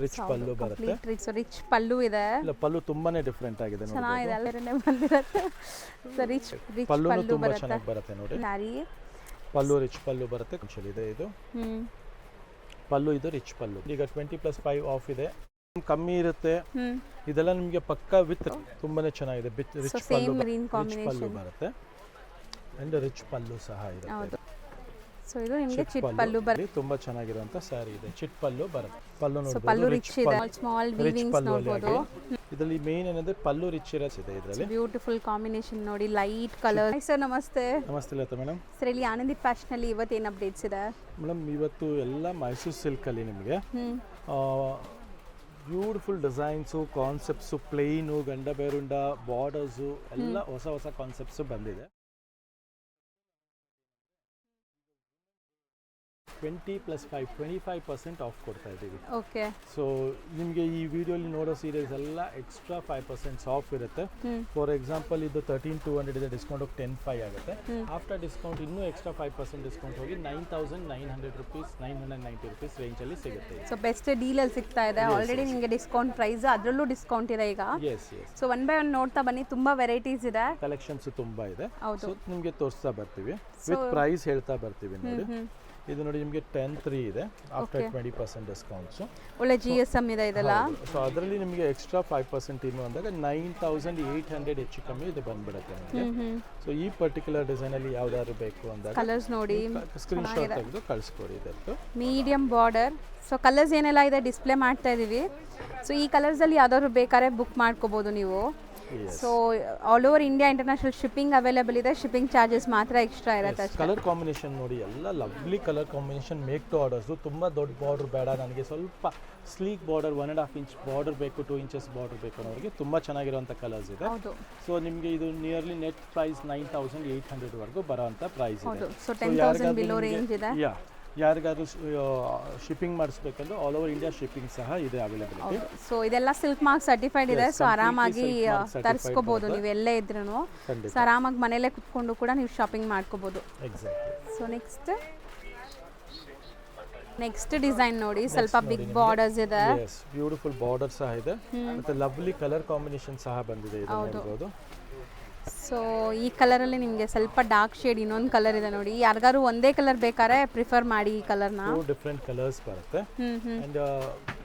Rich ಪಲ್ಲು ಬರುತ್ತೆ. Rich ಪಲ್ಲು ಇದೆ. ಇಲ್ಲ, ಪಲ್ಲು ತುಂಬಾನೇ ಡಿಫ್ರೆಂಟ್ ಆಗಿದೆ ನೋಡಿ. ಚೆನ್ನಾಗಿದೆ, ಅಲ್ಲೇ ಬಂದಿರುತ್ತೆ. ಸೊ ರಿಚ್ ಪಲ್ಲು ತುಂಬಾ ಚೆನ್ನಾಗಿ ಬರುತ್ತೆ ನೋಡಿ. ಪಲ್ಲು ರಿಚ್ ಪಲ್ಲು ಬರುತ್ತೆ. ಇದೆ ಇದು ಪಲ್ಲು, ಇದು ರಿಚ್ ಪಲ್ಲು. ಈಗ 20+5 ಆಫ್ ಇದೆ, ಕಮ್ಮಿ ಇರುತ್ತೆ. ಇದೆಲ್ಲ ನಿಮಗೆ ಪಕ್ಕ ವಿತ್ ತುಂಬಾನೇ ಚೆನ್ನಾಗಿದೆ. ರಿಚ್ ಪಲ್ಲು ಬರುತ್ತೆ ಅಂಡ್ ರಿಚ್ ಪಲ್ಲು ಸಹ ಇದೆ. ಸೊ ಇದು ನಿಮಗೆ ಚಿಟ್ ಪಲ್ಲು ಬರುತ್ತೆ. ತುಂಬಾ ಚೆನ್ನಾಗಿರುವಂತ ಸ್ಯಾರಿ ಇದೆ. ಚಿಟ್ ಪಲ್ಲು ಬರುತ್ತೆ. ಪಲ್ಲು ನೋಡಿ, ಪಲ್ಲು ರಿಚ್ ಇದೆ. ಸ್ಮಾಲ್ ವೀವಿಂಗ್ಸ್ ನೋಡಬಹುದು. ಇದರಲ್ಲಿ ಮೇನ್ ಏನಂದ್ರೆ ಪಲ್ಲು ರಿಚ್ ಇರುತ್ತೆ ಇದರಲ್ಲಿ. ಬ್ಯೂಟಿಫುಲ್ ಕಾಂಬಿನೇಷನ್ ನೋಡಿ, ಲೈಟ್ ಕಲರ್. ಸರ್ ನಮಸ್ತೆ. ನಮಸ್ತೆ ಲತಾ ಮೇಡಮ್. ಸರ್ ಇಲ್ಲಿ ಆನಂದಿ ಫ್ಯಾಷನ್ ಅಲ್ಲಿ ಇವತ್ತು ಏನು ಅಪ್ಡೇಟ್ಸ್ ಇದೆ ಮೇಡಮ್? ಇವತ್ತು ಎಲ್ಲ ಮೈಸೂರು ಸಿಲ್ಕ್ ಅಲ್ಲಿ ನಿಮಗೆ ಬ್ಯೂಟಿಫುಲ್ ಡಿಸೈನ್ಸು, ಕಾನ್ಸೆಪ್ಟ್ಸು, ಪ್ಲೇನು, ಗಂಡ ಬೇರುಂಡ, ಬಾರ್ಡರ್ಸು ಎಲ್ಲ ಹೊಸ ಹೊಸ ಕಾನ್ಸೆಪ್ಟ್ಸು ಬಂದಿದೆ. 20+5 25% ಆಫ್ ಕೊಡ್ತಾ ಇದ್ದೀವಿ. ಓಕೆ. ಸೊ ನಿಮಗೆ ಈ ವಿಡಿಯೋಲಿ ನೋಡೋ ಸೀರೀಸ್ ಎಲ್ಲ ಎಕ್ಸ್ಟ್ರಾ 5% ಆಫ್ ಇರುತ್ತೆ. ಫಾರ್ ಎಕ್ಸಾಂಪಲ್ ಇದು 13,200 ಇದೆ, ಡಿಸ್ಕೌಂಟ್ ಹೋಗಿ 10,500 ಆಗುತ್ತೆ. ಆಫ್ಟರ್ ಡಿಸ್ಕೌಂಟ್ ಇನ್ನೂ ಎಕ್ಸ್ಟ್ರಾ 5% ಡಿಸ್ಕೌಂಟ್ ಹೋಗಿ 9,900 ರುಪೀಸ್, 990 ರುಪೀಸ್ ರೇಂಜಲ್ಲಿ ಸಿಗುತ್ತೆ. ಸೊ ಬೆಸ್ಟ್ ಡೀಲಲ್ಲಿ ಸಿಗ್ತಾ ಇದೆ. ಆಲ್ರೆಡಿ ನಿಮಗೆ ಡಿಸ್ಕೌಂಟ್ ಪ್ರೈಸ್, ಅದರಲ್ಲೂ ಡಿಸ್ಕೌಂಟ್ ಇದೆ ಈಗ. ಸೊ ಒನ್ ಬೈ ಒನ್ ನೋಡ್ತಾ ಬನ್ನಿ, ತುಂಬಾ ವೆರೈಟೀಸ್ ಇದೆ, ಕಲೆಕ್ಷನ್ಸ್ ತುಂಬಾ ಇದೆ. ಸೊ ನಿಮಗೆ ತೋರಿಸ್ತಾ ಬರ್ತೀವಿ, ವಿತ್ ಪ್ರೈಸ್ ಹೇಳ್ತಾ ಬರ್ತೀವಿ ನೋಡಿ. ಇದು ನೋಡಿ ನಿಮಗೆ 10,300 ಇದೆ ಆಫ್ಟರ್ 20% ಡಿಸ್ಕೌಂಟ್ಸ್. ಒಳ್ಳೆ GSM ಇದೆ ಇದೆಲ್ಲ. ಸೊ ಅದರಲ್ಲಿ ನಿಮಗೆ ಎಕ್ಸ್ಟ್ರಾ 5% ಇನ್ನು ಅಂದಾಗ 9,800 ಹೆಚ್ಚು ಕಮ್ಮಿ ಇದು ಬಂದ್ಬಿಡುತ್ತೆ ನಿಮಗೆ. ಸೊ ಈ ಪರ್ಟಿಕ್ಯುಲರ್ ಡಿಸೈನ್ ಅಲ್ಲಿ ಯಾವ್ದಾದ್ರು ಬೇಕು ಅಂದಾಗ ಕಲರ್ಸ್ ನೋಡಿ, ಸ್ಕ್ರೀನ್ ಶಾಟ್ ತೆಗೆದು ಕಳಿಸ್ಕೊಡಿ. ಇದತ್ತು ಮೀಡಿಯಂ ಬಾರ್ಡರ್. ಸೊ ಕಲರ್ಸ್ ಏನೆಲ್ಲ ಇದೆ ಡಿಸ್ಪ್ಲೇ ಮಾಡ್ತಾ ಇದೀವಿ. ಸೊ ಈ ಕಲರ್ಸ್ ಅಲ್ಲಿ ಯಾವ್ದಾದ್ರು ಬೇಕಾದ್ರೆ ಬುಕ್ ಮಾಡ್ಕೋಬಹುದು ನೀವು. So all over India international shipping available ಇದೆ. ಶಿಪ್ಪಿಂಗ್ ಚಾರ್ಜಸ್ ಮಾತ್ರ ಎಕ್ಸ್ಟ್ರಾ ಇರುತ್ತೆ. ಕಲರ್ ಕಾಂಬಿನೇಷನ್ ನೋಡಿ, ಎಲ್ಲ lovely colour combination. Make to orders. ತುಂಬ ದೊಡ್ಡ ಬಾರ್ಡರ್ ಬೇಡ ನನಗೆ, ಸ್ವಲ್ಪ ಸ್ಲೀಕ್ ಬಾರ್ಡರ್, 1.5 ಇಂಚ್ ಬಾರ್ಡರ್ ಬೇಕು, 2 ಇಂಚಸ್ ಬಾರ್ಡರ್ ಬೇಕು ಅನ್ನೋರಿಗೆ ತುಂಬ ಚೆನ್ನಾಗಿರುವಂಥ ಕಲರ್ಸ್ ಇದೆ. ಸೊ ನಿಮಗೆ ಇದು ನಿಯರ್ಲಿ ನೆಟ್ ಪ್ರೈಸ್ 9,800 ವರೆಗೂ ಬರೋಂಥ ಪ್ರೈಸ್ ಇದೆ. ಸೊ 10,000 ಬಿಲೋ ರೇಂಜ್ ಇದೆ. ಯಾರಿಗಾದ್ರೂ ಶಿಪ್ಪಿಂಗ್ ಮಾಡಿಸ್ಬೇಕಂದ್ರೆ ಆಲ್ ಓವರ್ ಇಂಡಿಯಾ ಶಿಪ್ಪಿಂಗ್ ಸಹ ಇದೆ ಅವೈಲೇಬಿಲಿಟಿ. ಸೊ ಇದೆಲ್ಲ ಸಿಲ್ಕ್ ಮಾರ್ಕ್ ಸರ್ಟಿಫೈಡ್ ಇದೆ. ಸೊ ಆರಾಮಾಗಿ ತರಿಸ್ಕೋಬಹುದು ನೀವು ಎಲ್ಲೇ ಇದ್ರೂ. ಸೊ ಆರಾಮಾಗಿ ಮನೆಯಲ್ಲೇ ಕುತ್ಕೊಂಡು ಕೂಡ ನೀವು ಶಾಪಿಂಗ್ ಮಾಡ್ಕೋಬಹುದು. ಸೊ ನೆಕ್ಸ್ಟ್ ಡಿಸೈನ್ ನೋಡಿ, ಸ್ವಲ್ಪ ಬಿಗ್ ಬಾರ್ಡರ್ಸ್ ಇದೆ. ಬ್ಯೂಟಿಫುಲ್ ಬಾರ್ಡರ್ ಸಹ ಇದೆ, ಮತ್ತೆ ಲವ್ಲಿ ಕಲರ್ ಕಾಂಬಿನೇಷನ್ ಸಹ ಬಂದಿದೆ. ಇದು ನೋಡಬಹುದು. ಸೊ ಈ ಕಲರಲ್ಲಿ ನಿಮಗೆ ಸ್ವಲ್ಪ ಡಾರ್ಕ್ ಶೇಡ್ ಇನ್ನೊಂದು ಕಲರ್ ಇದೆ ನೋಡಿ. ಯಾರಿಗಾರು ಒಂದೇ ಕಲರ್ ಬೇಕಾದ್ರೆ ಪ್ರಿಫರ್ ಮಾಡಿ ಈ ಕಲರ್ನ. ಡಿಫ್ರೆಂಟ್ ಕಲರ್ಸ್ ಬರುತ್ತೆ ಅಂಡ್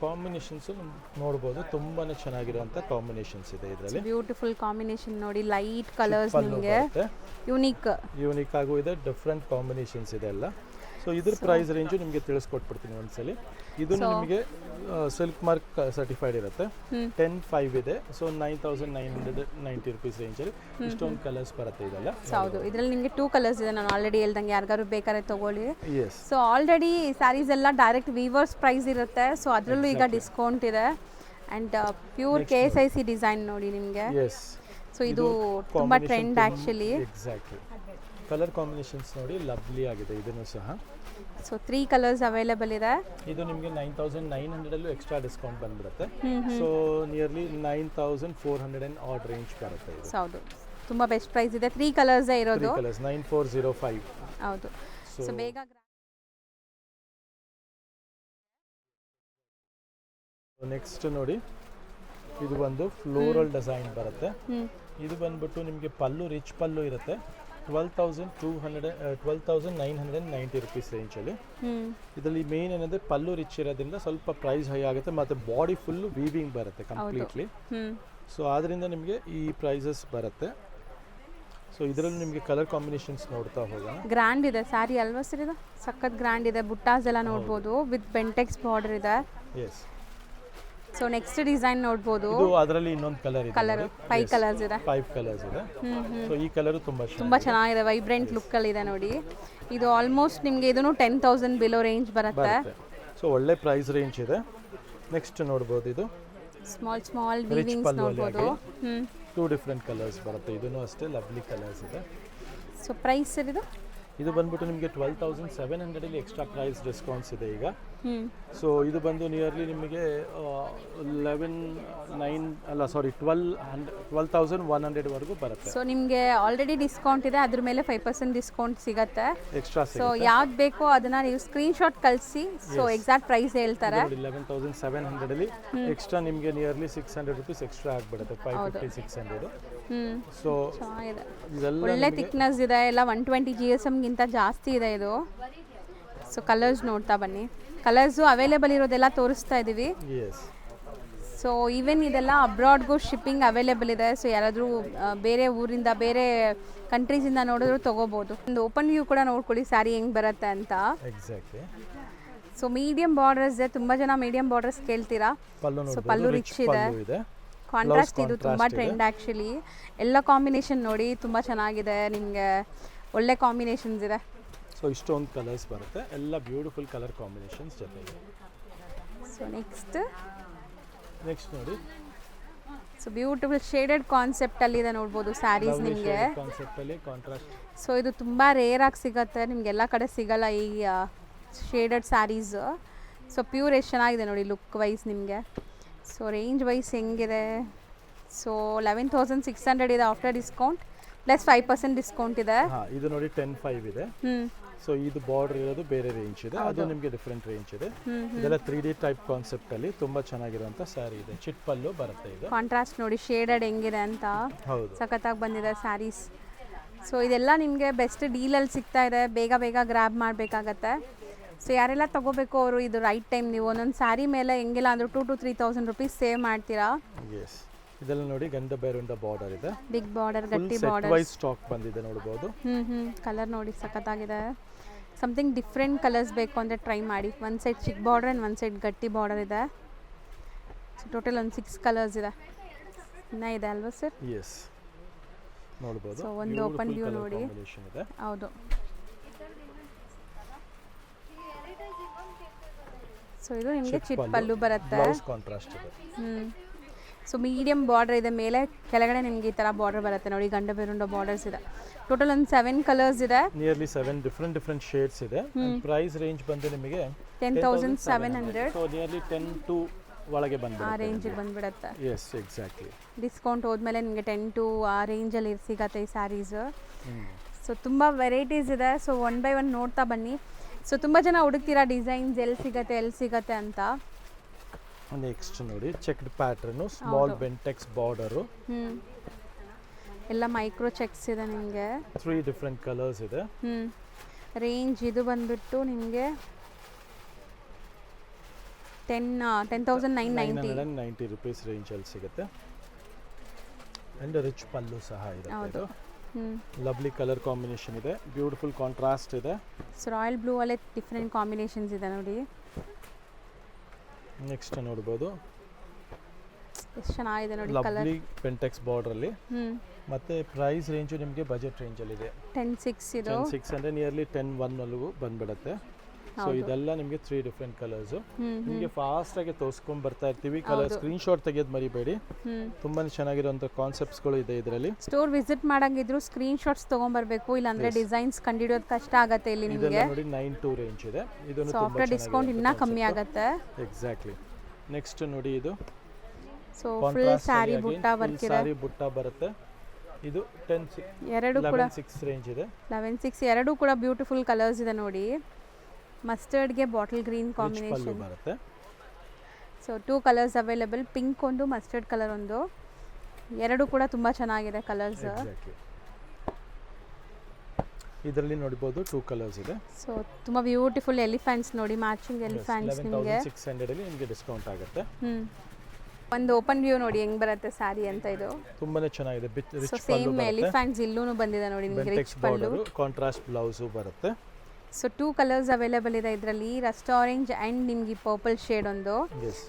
ಕಾಂಬಿನೇಷನ್ಸ್ ನೋಡಬಹುದು. ತುಂಬಾನೇ ಚೆನ್ನಾಗಿರುವಂತ ಕಾಂಬಿನೇಷನ್ಸ್ ಇದೆ ಇದರಲ್ಲಿ. ಬ್ಯೂಟಿಫುಲ್ ಕಾಂಬಿನೇಷನ್ ನೋಡಿ, ಲೈಟ್ ಕಲರ್ಸ್ ನಿಮಗೆ ಯೂನಿಕ್ ಆಗೂ ಇದೆ. ಡಿಫ್ರೆಂಟ್ ಕಾಂಬಿನೇಷನ್ಸ್ ಇದೆ ಎಲ್ಲ. ಸೊ ಇದ್ರ ಪ್ರೈಸ್ ರೇಂಜು ನಿಮಗೆ ತಿಳಿಸ್ಕೊಟ್ಬಿಡ್ತೀನಿ ಒಂದ್ಸಲಿ. ಇದು ನಿಮಗೆ ಸಿಲ್ಕ್ ಮಾರ್ಕ್ ಸರ್ಟಿಫೈಡ್ ಇರುತ್ತೆ. 10,500 ಇದೆ. ಸೊ 9,990 ರುಪೀಸ್ ರೇಂಜಲ್ಲಿ ಇಷ್ಟೊಂದು ಕಲರ್ಸ್ ಬರುತ್ತೆ ಇದೆಲ್ಲ. ಹೌದು, ಇದರಲ್ಲಿ ನಿಮಗೆ 2 ಕಲರ್ಸ್ ಇದೆ. ನಾನು ಆಲ್ರೆಡಿ ಹೇಳ್ದಂಗೆ ಯಾರಿಗಾರು ಬೇಕಾದ್ರೆ ತಗೊಳ್ಳಿ. ಸೊ ಆಲ್ರೆಡಿ ಸ್ಯಾರೀಸ್ ಎಲ್ಲ ಡೈರೆಕ್ಟ್ ವೀವರ್ಸ್ ಪ್ರೈಸ್ ಇರುತ್ತೆ. ಸೊ ಅದರಲ್ಲೂ ಈಗ ಡಿಸ್ಕೌಂಟ್ ಇದೆ. ಆ್ಯಂಡ್ ಪ್ಯೂರ್ KSIC ಡಿಸೈನ್ ನೋಡಿ ನಿಮಗೆ. ಸೊ ಇದು ತುಂಬ trend actually. Exactly. Colour combinations ನೋಡಿ, ಲವ್ಲಿ ಆಗಿದೆ ಇದನ್ನು ಸಹ. ಸೊ 3 ಕಲರ್ಸ್ ಅವೈಲೇಬಲ್ ಇದೆ. ಇದು ನಿಮಗೆ 9,900 ಅಲ್ಲೂ ಎಕ್ಸ್ಟ್ರಾ ಡಿಸ್ಕೌಂಟ್ ಬಂದ್ಬಿಡುತ್ತೆ. ಸೊ ನಿಯರ್ಲಿ 9,400 ಆರ್ಡ್ ರೇಂಜ್ ಬರುತ್ತೆ ಇದು. ಹೌದು, ತುಂಬಾ ಬೆಸ್ಟ್ ಪ್ರೈಸ್ ಇದೆ. 3 ಕಲರ್ಸ್ ಇರೋದು. 3 ಕಲರ್ಸ್ 9,405. ಹೌದು. ಸೊ ಬೇಗ ನೆಕ್ಸ್ಟ್ ನೋಡಿ, ಇದು ಒಂದು ಫ್ಲೋರಲ್ ಡಿಸೈನ್ ಬರುತ್ತೆ. ಇದು ಬಂದ್ಬಿಟ್ಟು ನಿಮಗೆ ಪಲ್ಲು ರಿಚ್ ಪಲ್ಲು ಇರುತ್ತೆ. 12,990 ರುಪೀಸ್ ರೇಂಜಲ್ಲಿ. ಇದರಲ್ಲಿ ಮೇನ್ ಏನಂದ್ರೆ ಪಲ್ಲು ರಿಚ್ ಇರೋದ್ರಿಂದ ಸ್ವಲ್ಪ ಪ್ರೈಸ್ ಹೈ ಆಗುತ್ತೆ, ಮತ್ತೆ ಬಾಡಿ ಫುಲ್ಲು ವೀವಿಂಗ್ ಬರುತ್ತೆ ಕಂಪ್ಲೀಟ್ಲಿ. ಸೊ ಆದ್ರಿಂದ ನಿಮಗೆ ಈ ಪ್ರೈಸಸ್ ಬರುತ್ತೆ. ಸೊ ಇದರಲ್ಲಿ ನಿಮಗೆ ಕಲರ್ ಕಾಂಬಿನೇಷನ್ಸ್ ನೋಡ್ತಾ ಹೋಗೋಣ. ಗ್ರ್ಯಾಂಡ್ ಇದೆ ಸ್ಯಾರಿ ಅಲ್ವಾ ಸರ್? ಇದು ಸಖತ್ ಗ್ರ್ಯಾಂಡ್ ಇದೆ. ಬುಟ್ಟಾಸ್ ಎಲ್ಲ ನೋಡ್ಬೋದು, ವಿತ್ ಬೆಂಟೆಕ್ಸ್ ಬಾರ್ಡರ್ ಇದೆ. ಸೊ ನೆಕ್ಸ್ಟ್ ಡಿಸೈನ್ ನೋಡಬಹುದು. ಇದು ಅದರಲ್ಲಿ ಇನ್ನೊಂದು ಕಲರ್ ಇದೆ. 5 ಕಲರ್ಸ್ ಇದೆ. 5 ಕಲರ್ಸ್ ಇದೆ. ಸೊ ಈ ಕಲರ್ ತುಂಬಾ ಚೆನ್ನಾಗಿದೆ, ವೈಬ್ರೆಂಟ್ ಲುಕ್ ಅಲ್ಲಿ ಇದೆ ನೋಡಿ. ಇದು ಆಲ್ಮೋಸ್ಟ್ ನಿಮಗೆ ಇದನ್ನು 10,000 ಬಿಲೋ ರೇಂಜ್ ಬರುತ್ತೆ. ಸೊ ಒಳ್ಳೆ ಪ್ರೈಸ್ ರೇಂಜ್ ಇದೆ. ನೆಕ್ಸ್ಟ್ ನೋಡಬಹುದು, ಇದು ಸ್ಮಾಲ್ ವೀವಿಂಗ್ಸ್ ನೋಡಬಹುದು. 2 ಡಿಫರೆಂಟ್ ಕಲರ್ಸ್ ಬರುತ್ತೆ. ಇದನ್ನು ಅಷ್ಟೇ ಲವ್ಲಿ ಕಲರ್ಸ್ ಇದೆ. ಸೊ ಪ್ರೈಸ್ ಇದು ಬಂದ್ಬಿಟ್ಟು ನಿಮಗೆ 12,700 ಅಲ್ಲಿ ಎಕ್ಸ್ಟ್ರಾ ಪ್ರೈಸ್ ಡಿಸ್ಕೌಂಟ್ಸ್ ಇದೆ ಈಗ. ಸೊ ಇದು ಬಂದು ನಿಯರ್ಲಿ ನಿಮಗೆ 12,100 ವರೆಗೂ ಬರುತ್ತೆ. ಸೊ ನಿಮಗೆ ಆಲ್ರೆಡಿ ಡಿಸ್ಕೌಂಟ್ ಇದೆ, ಅದ್ರ ಮೇಲೆ 5% ಡಿಸ್ಕೌಂಟ್ ಸಿಗುತ್ತೆ. ಎಕ್ಸ್ಟ್ರಾ ಸೊ ಯಾವ್ದು ಬೇಕೋ ಅದನ್ನ ನೀವು ಸ್ಕ್ರೀನ್ಶಾಟ್ ಕಳಿಸಿ. ಸೊ ಎಕ್ಸಾಕ್ಟ್ ಪ್ರೈಸ್ ಹೇಳ್ತಾರೆ. 11,700 ಅಲ್ಲಿ ಎಕ್ಸ್ಟ್ರಾ ನಿಮಗೆ ನಿಯರ್ಲಿ 600 ರುಪೀಸ್ ಎಕ್ಸ್ಟ್ರಾ ಆಗ್ಬಿಡುತ್ತೆ. 550 600. ಸೊ ಒಳ್ಳೆ ಥಿಕ್ನೆಸ್ ಇದೆ, ಎಲ್ಲ 120 GSM ಗಿಂತ ಜಾಸ್ತಿ ಇದೆ ಇದು. ಸೊ ಕಲರ್ಸ್ ನೋಡ್ತಾ ಬನ್ನಿ. ಕಲರ್ಸು ಅವೈಲೇಬಲ್ ಇರೋದೆಲ್ಲ ತೋರಿಸ್ತಾ ಇದ್ದೀವಿ. ಸೊ ಈವನ್ ಇದೆಲ್ಲ ಅಬ್ರಾಡ್ಗೂ ಶಿಪ್ಪಿಂಗ್ ಅವೈಲೇಬಲ್ ಇದೆ. ಸೊ ಯಾರಾದರೂ ಬೇರೆ ಊರಿಂದ ಬೇರೆ ಕಂಟ್ರೀಸಿಂದ ನೋಡಿದ್ರು ತೊಗೋಬೋದು. ಒಂದು ಓಪನ್ ವ್ಯೂ ಕೂಡ ನೋಡ್ಕೊಳ್ಳಿ ಸ್ಯಾರಿ ಹೆಂಗೆ ಬರುತ್ತೆ ಅಂತ. ಎಕ್ಸಾಕ್ಟ್ಲಿ. ಸೊ ಮೀಡಿಯಂ ಬಾರ್ಡರ್ಸ್ ಇದೆ, ತುಂಬ ಜನ ಮೀಡಿಯಂ ಬಾರ್ಡರ್ಸ್ ಕೇಳ್ತೀರಾ. ಸೊ ಪಲ್ಲು ರಿಚ್ ಇದೆ, ಕಾಂಟ್ರಾಸ್ಟ್ ಇದು ತುಂಬ ಟ್ರೆಂಡ್ ಆ್ಯಕ್ಚುಲಿ. ಎಲ್ಲ ಕಾಂಬಿನೇಷನ್ ನೋಡಿ ತುಂಬ ಚೆನ್ನಾಗಿದೆ, ನಿಮಗೆ ಒಳ್ಳೆ ಕಾಂಬಿನೇಷನ್ಸ್ ಇದೆ. ಸೊ ಇಷ್ಟೊಂದು ಕಲರ್ಸ್ ಬರುತ್ತೆ, ಎಲ್ಲ ಬ್ಯೂಟಿಫುಲ್ ಕಲರ್ ಕಾಂಬಿನೇಷನ್ಸ್ ಜೊತೆಗೆ. ಸೊ ನೆಕ್ಸ್ಟ್ ನೋಡಿ. ಸೊ ಬ್ಯೂಟಿಫುಲ್ ಶೇಡೆಡ್ ಕಾನ್ಸೆಪ್ಟಲ್ಲಿ ಇದೆ ನೋಡ್ಬೋದು ಸ್ಯಾರೀಸ್ ನಿಮಗೆ. ಕಾನ್ಸೆಪ್ಟಲ್ಲಿ ಕಾಂಟ್ರಾಸ್ಟ್. ಸೊ ಇದು ತುಂಬ ರೇರ್ ಆಗಿ ಸಿಗುತ್ತೆ, ನಿಮಗೆಲ್ಲ ಕಡೆ ಸಿಗಲ್ಲ ಈ ಶೇಡೆಡ್ ಸ್ಯಾರೀಸ್. ಸೊ ಪ್ಯೂರ್ ಎಷ್ಟು ಚೆನ್ನಾಗಿದೆ ನೋಡಿ ಲುಕ್ ವೈಸ್ ನಿಮಗೆ. ಸೊ ರೇಂಜ್ ವೈಸ್ ಹೆಂಗಿದೆ. ಸೊ 11,600 ಇದೆ ಆಫ್ಟರ್ ಡಿಸ್ಕೌಂಟ್, ಪ್ಲಸ್ 5% ಡಿಸ್ಕೌಂಟ್ ಇದೆ. ಇದು ನೋಡಿ 10,500 ಇದೆ. ಸೊ ಇದು ಬಾರ್ಡರ್ ಇರೋದು ಬೇರೆ ರೇಂಜ್ ಇದೆ, ಅದು ನಿಮಗೆ ಡಿಫ್ರೆಂಟ್ ರೇಂಜ್ ಇದೆ. ಇದೆಲ್ಲ 3D ಟೈಪ್ ಕಾನ್ಸೆಪ್ಟ್ ಅಲ್ಲಿ ತುಂಬಾ ಚೆನ್ನಾಗಿರುವಂತ ಸ್ಯಾರಿ ಇದೆ. ಚಿಟ್ ಪಲ್ಲು ಬರುತ್ತೆ. ಇದು ಕಾಂಟ್ರಾಸ್ಟ್ ನೋಡಿ ಶೇಡೆಡ್ ಹೆಂಗಿದೆ ಅಂತ, ಸಖತ್ತಾಗಿ ಬಂದಿದೆ ಸ್ಯಾರೀಸ್. ಸೊ ಇದೆಲ್ಲ ನಿಮಗೆ ಬೆಸ್ಟ್ ಡೀಲಲ್ಲಿ ಸಿಗ್ತಾ ಇದೆ, ಬೇಗ ಬೇಗ ಗ್ರ್ಯಾಬ್ ಮಾಡಬೇಕಾಗತ್ತೆ. ಸೊ ಯಾರೆಲ್ಲ ತೊಗೋಬೇಕು ಅವರು ಇದು ರೈಟ್ ಟೈಮ್. ನೀವು ಒಂದೊಂದು ಸ್ಯಾರಿ ಮೇಲೆ ಹೆಂಗಿಲ್ಲ ಅಂದರೂ 2,000 to 3,000 ರುಪೀಸ್ ಸೇವ್ ಮಾಡ್ತೀರಾ. ಇದೆಲ್ಲ ನೋಡಿ ಗಂಧ ಬೇರುಂಡ ಬಾರ್ಡರ್ ಇದೆ, ಬಿಗ್ ಬಾರ್ಡರ್, ಗಟ್ಟಿ ಬಾರ್ಡರ್, ವೈಸ್ ಸ್ಟಾಕ್ ಬಂದಿದೆ ನೋಡಬಹುದು. ಕಲರ್ ನೋಡಿ ಸಖತ್ತಾಗಿದೆ. ಸಮಥಿಂಗ್ ಡಿಫ್ರೆಂಟ್ ಕಲರ್ಸ್ ಬೇಕು ಅಂದರೆ ಟ್ರೈ ಮಾಡಿ. ಒಂದು ಸೈಡ್ ಚಿಕ್ ಬಾರ್ಡರ್ ಆ್ಯಂಡ್ ಒಂದು ಸೈಡ್ ಗಟ್ಟಿ ಬಾರ್ಡರ್ ಇದೆ. ಸೊ ಟೋಟಲ್ ಒಂದು 6 ಕಲರ್ಸ್ ಇದೆ. ಇನ್ನೂ ಇದೆ ಅಲ್ವಾ ಸರ್? ಎಸ್, ನೋಡಬಹುದು. ಸೊ ಒಂದು ಓಪನ್ ವ್ಯೂ ನೋಡಿ. ಹೌದು. ಸೊ ಇದು ನಿಮಗೆ ಚಿಟ್ ಪಲ್ಲು ಬರುತ್ತೆ, ಕಾಂಟ್ರಾಸ್ಟ್ ಇದೆ. ಸೊ ಮೀಡಿಯಂ ಬಾರ್ಡರ್ ಇದೆ, ಮೇಲೆ ಕೆಳಗಡೆ ನಿಮಗೆ ಈ ಥರ ಬಾರ್ಡರ್ ಬರುತ್ತೆ ನೋಡಿ, ಗಂಡ ಬೇರುಂಡ ಬಾರ್ಡರ್ಸ್ ಇದೆ. ಟೋಟಲ್ ಒಂದು 7 ಕಲರ್ಸ್ ಇದೆ, ನಿಯರ್ಲಿ 7 ಡಿಫ್ರೆಂಟ್ ಶೇಡ್ಸ್ ಇದೆ. ಪ್ರೈಸ್ ರೇಂಜ್ ಬಂದು ನಿಮಗೆ 10,700. ಸೊ ನಿಯರ್ಲಿ 10 to ಒಳಗೆ ಬಂದ್ಬಿಡುತ್ತೆ, ಆ ರೇಂಜಿಗೆ ಬಂದ್ಬಿಡುತ್ತೆ. S, exactly. ಡಿಸ್ಕೌಂಟ್ ಹೋದ್ಮೇಲೆ ನಿಮಗೆ 10 to ಆ ರೇಂಜಲ್ಲಿ ಸಿಗತ್ತೆ ಈ ಸ್ಯಾರೀಸ್. ಸೊ ತುಂಬ ವೆರೈಟೀಸ್ ಇದೆ. ಸೊ ಒನ್ ಬೈ ಒನ್ ನೋಡ್ತಾ ಬನ್ನಿ. ಸೊ ತುಂಬ ಜನ ಹುಡುಕ್ತೀರಾ ಡಿಸೈನ್ಸ್ ಎಲ್ಲಿ ಸಿಗತ್ತೆ ಅಂತ. ನೆಕ್ಸ್ಟ್ ನೋಡಿ checked pattern, small Bentex border, ಎಲ್ಲ ಮೈಕ್ರೋ ಚೆಕ್ಸ್ ಇದೆ ನಿಮಗೆ. 3 ಡಿಫ್ರೆಂಟ್ ಕಲರ್ಸ್ ಇದೆ. ರೇಂಜ್ ಇದು ಬಂದ್ಬಿಟ್ಟು ನಿಮಗೆ 10,990 ರುಪೀಸ್ ರೇಂಜ್ ಅಲ್ಲಿ ಸಿಗುತ್ತೆ. ಅಂಡ್ ರಿಚ್ ಪಲ್ಲು ಸಹ ಇದೆ. ಲವ್ಲಿ ಕಲರ್ ಕಾಂಬಿನೇಷನ್ ಇದೆ, ಬ್ಯೂಟಿಫುಲ್ ಕಾಂಟ್ರಾಸ್ಟ್ ಇದೆ. ಸೊ ರಾಯಲ್ ಬ್ಲೂ ಅಲ್ಲೇ ಡಿಫ್ರೆಂಟ್ ಕಾಂಬಿನೇಷನ್ಸ್ ಇದೆ ನೋಡಿ. ನೆಕ್ಸ್ಟ್ ನೋಡಬಹುದು, ಎಷ್ಟು ಚೆನ್ನಾಗಿದೆ ನೋಡಿ ಕಲರ್. ಲವ್ಲಿ ಪೆಂಟೆಕ್ಸ್ ಬಾರ್ಡರ್ ಅಲ್ಲಿ. ಮತ್ತೆ ಪ್ರೈಸ್ ರೇಂಜ್ ನಿಮಗೆ ಬಜೆಟ್ ರೇಂಜ್ ಅಲ್ಲಿ ಇದೆ. 10,600 ಇದು. 10,600 ನಿಯರ್ಲಿ 10,100 ವರೆಗೂ ಬಂದ್ಬಿಡುತ್ತೆ. ಸೊ ಇದೆಲ್ಲ ನಿಮಗೆ 3 ಡಿಫ್ರೆಂಟ್ ಕಲರ್ಸ್. ನಿಮಗೆ ಫಾಸ್ಟ್ ಆಗಿ ತೋರಿಸ್ಕೊಂಡ್ ಬರ್ತಾ ಇರ್ತೀವಿ. ಕಲರ್ ಸ್ಕ್ರೀನ್ ಶಾಟ್ ತೆಗೆಯೋದು ಮರಿಬೇಡಿ, ತುಂಬಾ ಚೆನ್ನಾಗಿರುವಂತ ಕಾನ್ಸೆಪ್ಟ್ಸ್ ಗಳು ಇದೆ ಇದರಲ್ಲಿ. ಸ್ಟೋರ್ ವಿಸಿಟ್ ಮಾಡಂಗಿದ್ರು ಸ್ಕ್ರೀನ್ ಶಾಟ್ಸ್ ತಗೊಂಡ್ಬರ್ಬೇಕು, ಇಲ್ಲಾಂದ್ರೆ ಡಿಸೈನ್ಸ್ ಕಂಡುಹಿಡಿಯೋದು ಕಷ್ಟ ಆಗುತ್ತೆ ಇಲ್ಲಿ ನಿಮಗೆ. ಇದೆಲ್ಲ ನೋಡಿ 9,200 ರೇಂಜ್ ಇದೆ. ಇದನ್ನು ತುಂಬಾ ಆಫ್ಟರ್ ಡಿಸ್ಕೌಂಟ್ ಇನ್ನ ಕಮ್ಮಿ ಆಗುತ್ತೆ. ಎಕ್ಸಾಕ್ಟ್ಲಿ. ನೆಕ್ಸ್ಟ್ ನೋಡಿ ಇದು. ಸೊ ಫುಲ್ ಸ್ಯಾರಿ ಬುಟ್ಟ ವರ್ಕ್ ಇದೆ. ಸ್ಯಾರಿ ಬುಟ್ಟ ಬರುತ್ತೆ. ಇದು 10,600 ಎರಡು ಕೂಡ 11,600 ರೇಂಜ್ ಇದೆ. 11,600 ಎರಡು ಕೂಡ ಬ್ಯೂಟಿಫುಲ್ ಕಲರ್ಸ್ ಇದೆ ನೋಡಿ. ಮಸ್ಟರ್ಡ್ ಗೆ ಬಾಟಲ್ ಗ್ರೀನ್ ಕಾಂಬಿನೇಷನ್ ಬರುತ್ತೆ. ಸೊ 2 ಕಲರ್ಸ್ ಅವೈಲೇಬಲ್, ಪಿಂಕ್ ಒಂದು, ಮಸ್ಟರ್ಡ್ ಕಲರ್ ಒಂದು. ಎರಡು ಕೂಡ ತುಂಬಾ ಚೆನ್ನಾಗಿದೆ ಕಲರ್ಸ್. ಇದರಲ್ಲಿ ನೋಡಬಹುದು 2 ಕಲರ್ಸ್ ಇದೆ. ಸೊ ತುಂಬಾ ಬ್ಯೂಟಿಫುಲ್ ಎಲಿಫೆಂಟ್ಸ್ ನೋಡಿ, ಮ್ಯಾಚಿಂಗ್ ಎಲಿಫೆಂಟ್ಸ್ ನಿಮಗೆ 11,600 ಅಲ್ಲಿ ನಿಮಗೆ ಡಿಸ್ಕೌಂಟ್ ಆಗುತ್ತೆ. ಒಂದು ಓಪನ್ ವ್ಯೂ ನೋಡಿ ಹೆಂಗ್ ಬರುತ್ತೆ ಸ್ಯಾರಿ ಅಂತ. ಇದು ತುಂಬಾನೇ ಚೆನ್ನಾಗಿದೆ. ಸೊ ಸೇಮ್ ಎಲಿಫೆಂಟ್ಸ್ ಇಲ್ಲೂನು ಬಂದಿದೆ ನೋಡಿ ನಿಮಗೆ. ರಿಚ್ ಪಲ್ಲು, ಕಾಂಟ್ರಾಸ್ಟ್ ಬ್ಲೌಸ್ ಬರುತ್ತೆ. ಸೊ 2 ಕಲರ್ಸ್ ಅವೈಲೇಬಲ್ ಇದೆ ಇದರಲ್ಲಿ, ರಸ್ಟ್ ಆರೆಂಜ್ ಆ್ಯಂಡ್ ನಿಮಗೆ ಪರ್ಪಲ್ ಶೇಡ್ ಒಂದು.